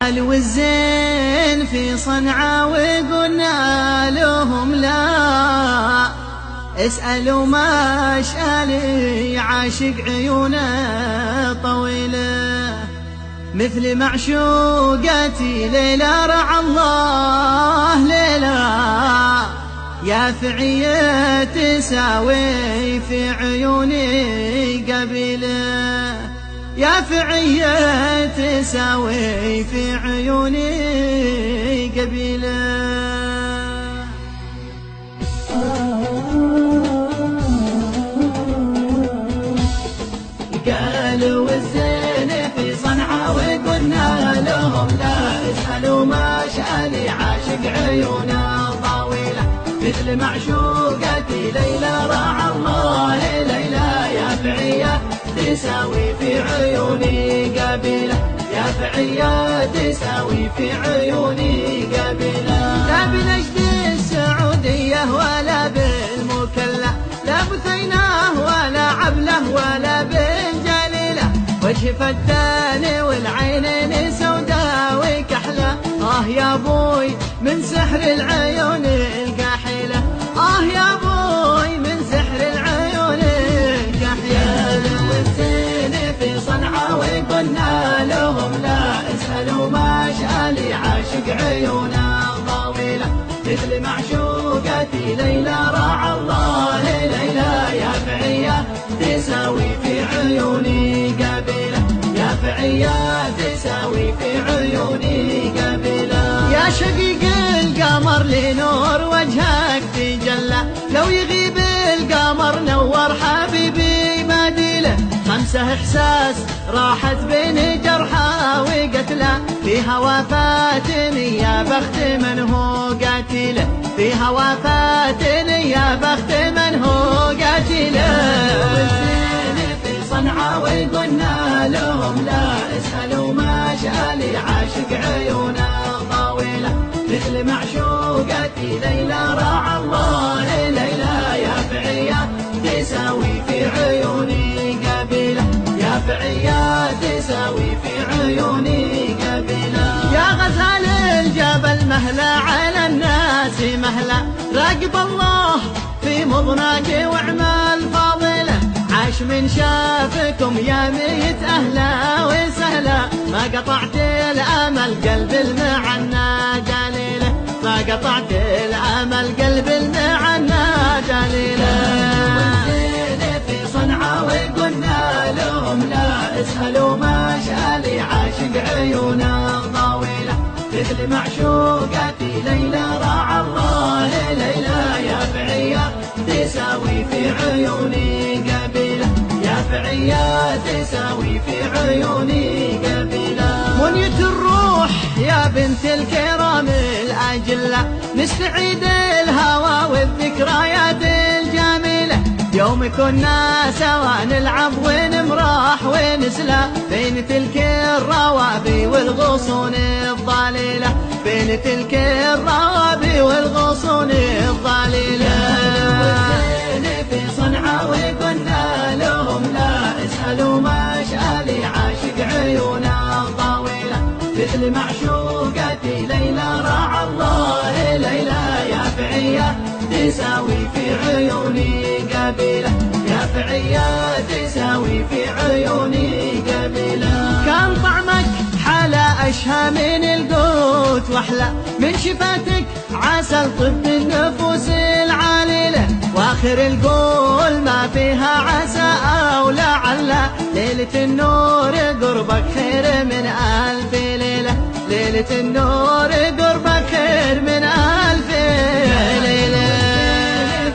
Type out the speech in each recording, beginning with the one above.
قالوا الزين في صنعاء وقلنا لهم لا، اسألوا ما اشألي عاشق عيونه طويلة، مثل معشوقتي ليلى رعى الله ليلى، يا فعية تساوي في عيوني قبيلة، يا فعية تساوي في عيوني قبيلة. قالوا الزين في صنعاء وقلنا لهم لا، اسألوا ما شأني عاشق عيونه طويلة، مثل معشوقتي ليلى رعى الله ليلى، يا فعية تساوي في عيوني قبيلة، يا فعية تساوي في عيوني قبيلة. لا بنجد السعودية ولا بالمكلا، لا بثيناه ولا عبله ولا بالجليلة، وجه فدان والعينين سوداء وكحلة، يا بوي من سحر العيون الكحيلة، يا بوي من سحر العيون الكحيلة. والزين في صنعاء وقلنا لهم لا، اسألوا ما شأني عاشق عيونه طويلة، مثل معشوقتي ليلى رعى الله ليلى، يا فعية تساوي في عيوني قبيلة، يا فعية تساوي في عيوني قبيلة. يا شقيق القمر لنور وجهك تجلى، لو يغيب القمر نور حبيبي مديله، خمسة إحساس راحت بين جرحى وقتله، فيها وفاتني يا بخت من هو قاتله، فيها وفاتني يا بخت من هو قاتله. في صنعاء وقلنا لهم لا، اسألوا ما شأني عاشق عيونه طويلة، مثل معشوقتي ليلى رعى الله ليلى، يا فعية تساوي في عيوني قبيلة، يا فعية تساوي في عيوني قبيلة. يا غزال الجبل مهلا على الناس مهلا، راقب الله في مضناك واعمال فاضلة، عاش من شافكم يا ميت أهلا وسهلا، ما قطعت الأمل قلب المعنى قليلة، ما قطعت الأمل قلب المعنى قليلة. في صنعاء وقلنا لهم لا، اسألوا ما شأني عاشق عيونه طويلة، مثل معشوقتي ليلى رعى الله ليلى، يا فعية تساوي في عيوني قبيلة، يا فعية تساوي في عيوني قبيلة. منية الروح يا بنت الكرام الأجلة، نستعيد الهوى والذكريات الجميلة، يوم كنا سوا نلعب ونمرح ونسلى، بين تلك الروابي والغصون الضليلة، بين تلك الروابي والغصون الضليلة. في صنعاء وقلنا لهم لا، اسألوا ما شأني عاشق عيونه طويلة، مثل معشوقتي ليلى رعى الله ليلى، يا فعية تساوي في عيوني قبيلة، يا فعية تساوي في عيوني قبيلة. كان طعمك حلا أشهى من القوت واحلى من شفاتك عسل طب النفوس العاليلة، واخر القول ما فيها عسى او لعل، ليلة النور قربك خير من ألف ليلة، ليلة النور قربك خير من ألف ليلة.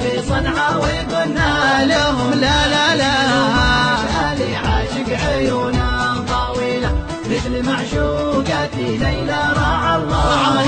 في صنعاء وقلنا لهم لا لا لا، شأني عاشق عيونه طويلة، مثل معشوقتي ليلى رعى الله